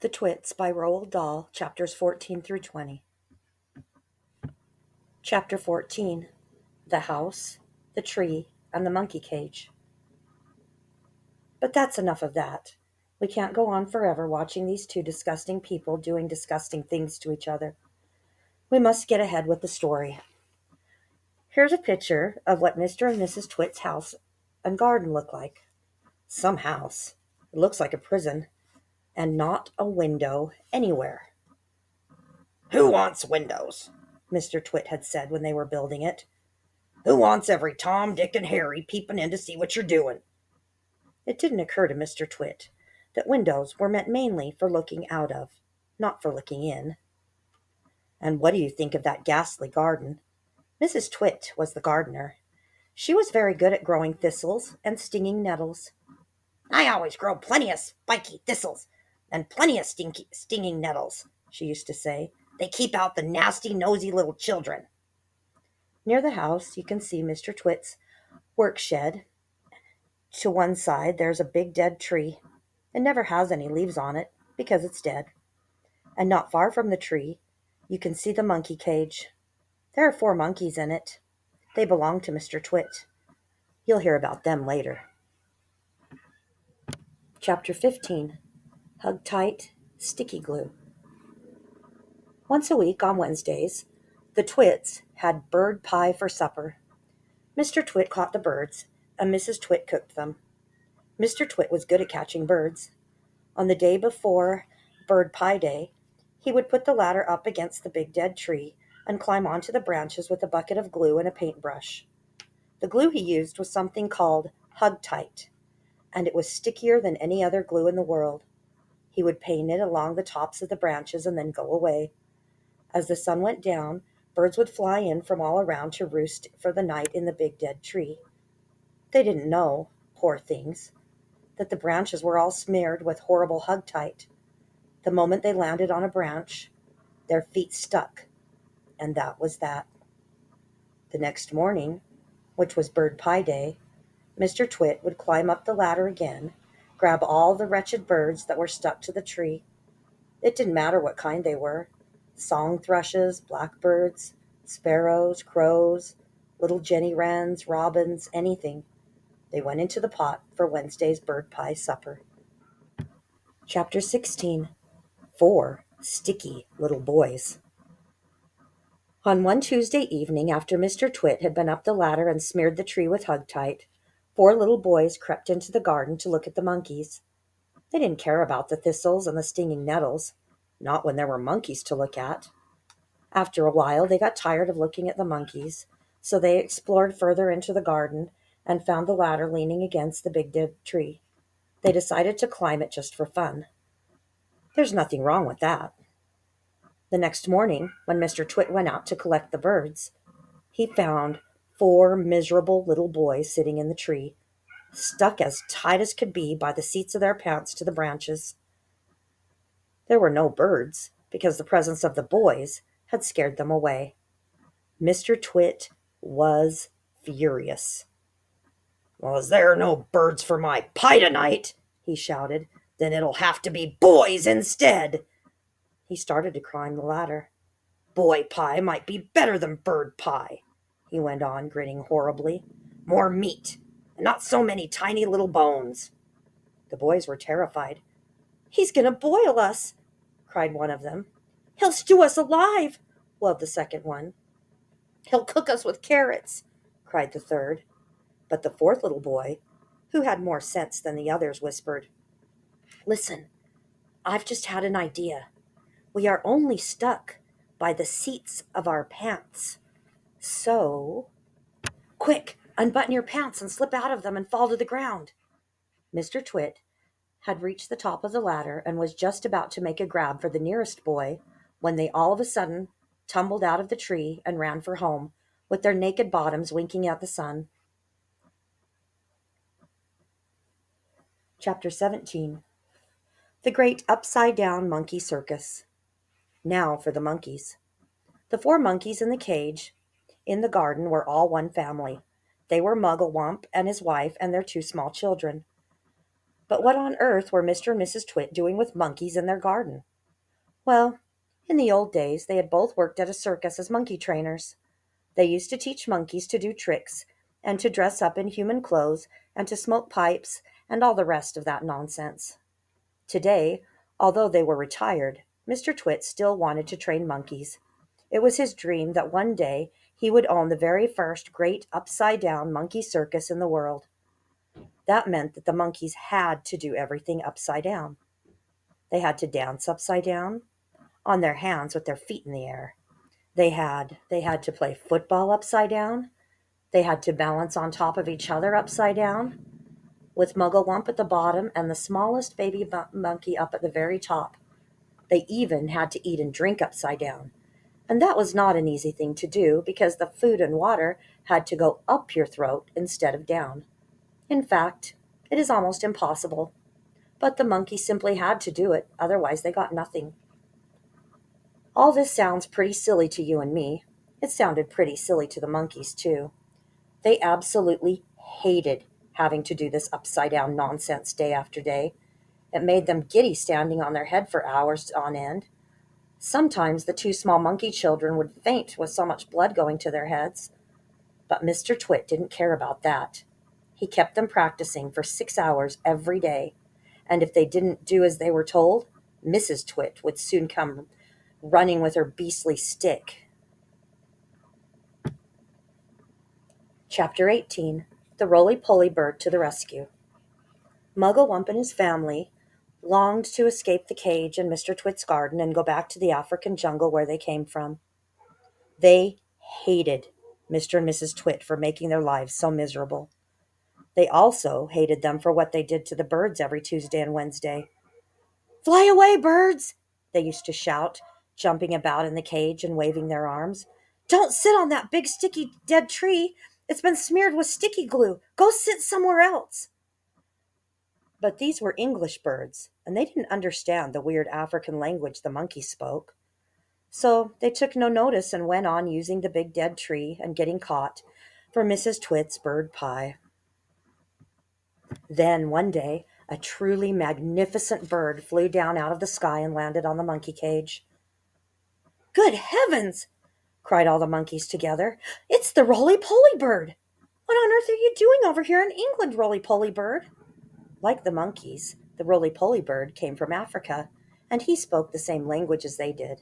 The Twits by Roald Dahl, chapters 14 through 20. Chapter 14. The House, the Tree, and the Monkey Cage. But that's enough of that. We can't go on forever watching these two disgusting people doing disgusting things to each other. We must get ahead with the story. Here's a picture of what Mr. and Mrs. Twit's house and garden look like. Some house. It looks like a prison. And not a window anywhere. "Who wants windows?" Mr. Twit had said when they were building it. "Who wants every Tom, Dick, and Harry peeping in to see what you're doing?" It didn't occur to Mr. Twit that windows were meant mainly for looking out of, not for looking in. And what do you think of that ghastly garden? Mrs. Twit was the gardener. She was very good at growing thistles and stinging nettles. "I always grow plenty of spiky thistles and plenty of stinging nettles," she used to say. "They keep out the nasty, nosy little children." Near the house, you can see Mr. Twit's work shed. To one side, there's a big dead tree. It never has any leaves on it because it's dead. And not far from the tree, you can see the monkey cage. There are 4 monkeys in it. They belong to Mr. Twit. You'll hear about them later. Chapter 15. Hug Tight, Sticky Glue. Once a week on Wednesdays, the Twits had bird pie for supper. Mr. Twit caught the birds, and Mrs. Twit cooked them. Mr. Twit was good at catching birds. On the day before Bird Pie Day, he would put the ladder up against the big dead tree and climb onto the branches with a bucket of glue and a paintbrush. The glue he used was something called Hug Tight, and it was stickier than any other glue in the world. He would paint it along the tops of the branches and then go away. As the sun went down, birds would fly in from all around to roost for the night in the big dead tree. They didn't know, poor things, that the branches were all smeared with horrible Hug Tight. The moment they landed on a branch, their feet stuck, and that was that. The next morning, which was Bird Pie Day, Mr. Twit would climb up the ladder again, grab all the wretched birds that were stuck to the tree. It didn't matter what kind they were: song thrushes, blackbirds, sparrows, crows, little jenny wrens, robins, anything. They went into the pot for Wednesday's bird pie supper. Chapter 16. 4 Sticky Little Boys. On one Tuesday evening, after Mr. Twit had been up the ladder and smeared the tree with Hug Tight, 4 little boys crept into the garden to look at the monkeys. They didn't care about the thistles and the stinging nettles, not when there were monkeys to look at. After a while, they got tired of looking at the monkeys, so they explored further into the garden and found the ladder leaning against the big dead tree. They decided to climb it just for fun. There's nothing wrong with that. The next morning, when Mr. Twit went out to collect the birds, he found 4 miserable little boys sitting in the tree, stuck as tight as could be by the seats of their pants to the branches. There were no birds, because the presence of the boys had scared them away. Mr. Twit was furious. "Well, as there are no birds for my pie tonight," he shouted, "then it'll have to be boys instead." He started to climb the ladder. "Boy pie might be better than bird pie," he went on, grinning horribly. "More meat, and not so many tiny little bones." The boys were terrified. "He's going to boil us," cried one of them. "He'll stew us alive," wailed the second one. "He'll cook us with carrots," cried the third. But the fourth little boy, who had more sense than the others, whispered, "Listen, I've just had an idea. We are only stuck by the seats of our pants. So, quick, unbutton your pants and slip out of them and fall to the ground." Mr. Twit had reached the top of the ladder and was just about to make a grab for the nearest boy when they all of a sudden tumbled out of the tree and ran for home, with their naked bottoms winking at the sun. Chapter 17. The Great Upside-Down Monkey Circus. Now for the monkeys. The 4 monkeys in the cage in the garden were all one family. They were Mugglewump and his wife and their 2 small children. But what on earth were Mr. and Mrs. Twit doing with monkeys in their garden? Well, in the old days, they had both worked at a circus as monkey trainers. They used to teach monkeys to do tricks, and to dress up in human clothes, and to smoke pipes, and all the rest of that nonsense. Today, although they were retired, Mr. Twit still wanted to train monkeys. It was his dream that one day he would own the very first great upside-down monkey circus in the world. That meant that the monkeys had to do everything upside down. They had to dance upside down, on their hands with their feet in the air. They had to play football upside down. They had to balance on top of each other upside down, with Mugglewump at the bottom and the smallest baby monkey up at the very top. They even had to eat and drink upside down. And that was not an easy thing to do because the food and water had to go up your throat instead of down. In fact, it is almost impossible. But the monkeys simply had to do it, otherwise they got nothing. All this sounds pretty silly to you and me. It sounded pretty silly to the monkeys, too. They absolutely hated having to do this upside down nonsense day after day. It made them giddy standing on their head for hours on end. Sometimes the two small monkey children would faint with so much blood going to their heads. But Mr. Twit didn't care about that. He kept them practicing for 6 hours every day, and if they didn't do as they were told, Mrs. Twit would soon come running with her beastly stick. Chapter 18. The Roly-Poly Bird to the Rescue. Mugglewump and his family longed to escape the cage in Mr. Twit's garden and go back to the African jungle where they came from. They hated Mr. and Mrs. Twit for making their lives so miserable. They also hated them for what they did to the birds every Tuesday and Wednesday. "Fly away, birds!" they used to shout, jumping about in the cage and waving their arms. "Don't sit on that big sticky dead tree. It's been smeared with sticky glue. Go sit somewhere else." But these were English birds, and they didn't understand the weird African language the monkeys spoke. So they took no notice and went on using the big dead tree and getting caught for Mrs. Twit's bird pie. Then, one day, a truly magnificent bird flew down out of the sky and landed on the monkey cage. "Good heavens!" cried all the monkeys together. "It's the roly-poly bird! What on earth are you doing over here in England, roly-poly bird?" Like the monkeys, the roly-poly bird came from Africa, and he spoke the same language as they did.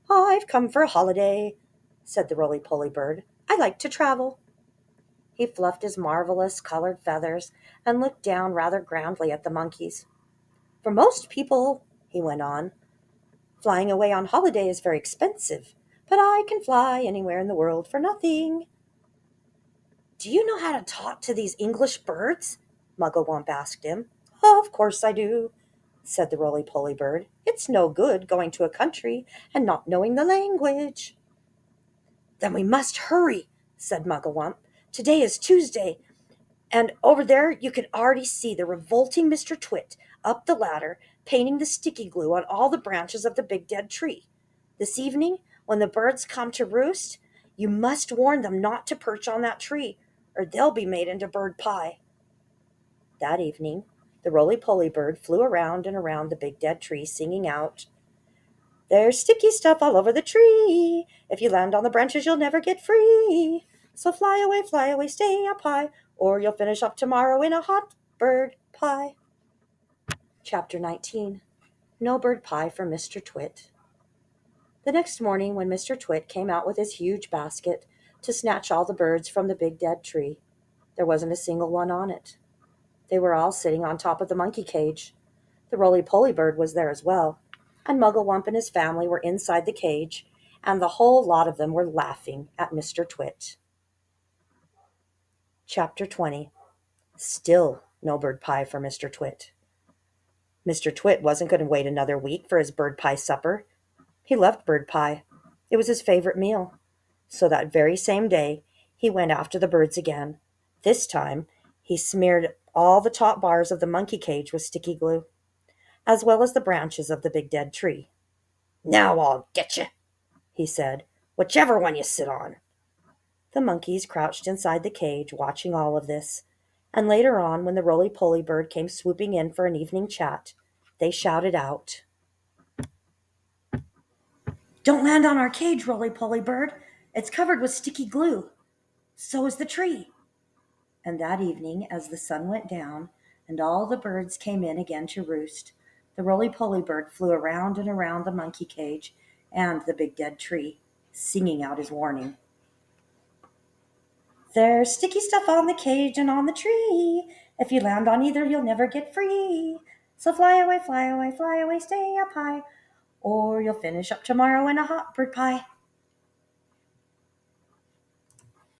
"I've come for a holiday," said the roly-poly bird. "I like to travel." He fluffed his marvelous colored feathers and looked down rather grandly at the monkeys. "For most people," he went on, "flying away on holiday is very expensive, but I can fly anywhere in the world for nothing." "Do you know how to talk to these English birds?" Mugglewump asked him. "Of course I do," said the roly-poly bird. "It's no good going to a country and not knowing the language." "Then we must hurry," said Mugglewump. "Today is Tuesday, and over there you can already see the revolting Mr. Twit up the ladder, painting the sticky glue on all the branches of the big dead tree. This evening, when the birds come to roost, you must warn them not to perch on that tree, or they'll be made into bird pie." That evening, the roly-poly bird flew around and around the big dead tree, singing out, "There's sticky stuff all over the tree. If you land on the branches, you'll never get free. So fly away, stay up high, or you'll finish up tomorrow in a hot bird pie." Chapter 19. No bird pie for Mr. Twit. The next morning, when Mr. Twit came out with his huge basket to snatch all the birds from the big dead tree, there wasn't a single one on it. They were all sitting on top of the monkey cage. The roly-poly bird was there as well, and Mugglewump and his family were inside the cage, and the whole lot of them were laughing at Mr. Twit. Chapter 20. Still no bird pie for Mr. Twit. Mr. Twit wasn't going to wait another week for his bird pie supper. He loved bird pie. It was his favorite meal. So that very same day, he went after the birds again. This time, he smeared all the top bars of the monkey cage with sticky glue, as well as the branches of the big dead tree. "Now I'll get you," he said, "whichever one you sit on." The monkeys crouched inside the cage, watching all of this, And later on, when the roly-poly bird came swooping in for an evening chat, they shouted out, "Don't land on our cage, roly-poly bird. It's covered with sticky glue. So is the tree." And that evening, as the sun went down and all the birds came in again to roost, the roly-poly bird flew around and around the monkey cage and the big dead tree, singing out his warning. "There's sticky stuff on the cage and on the tree. If you land on either, you'll never get free. So fly away, stay up high, or you'll finish up tomorrow in a hot bird pie."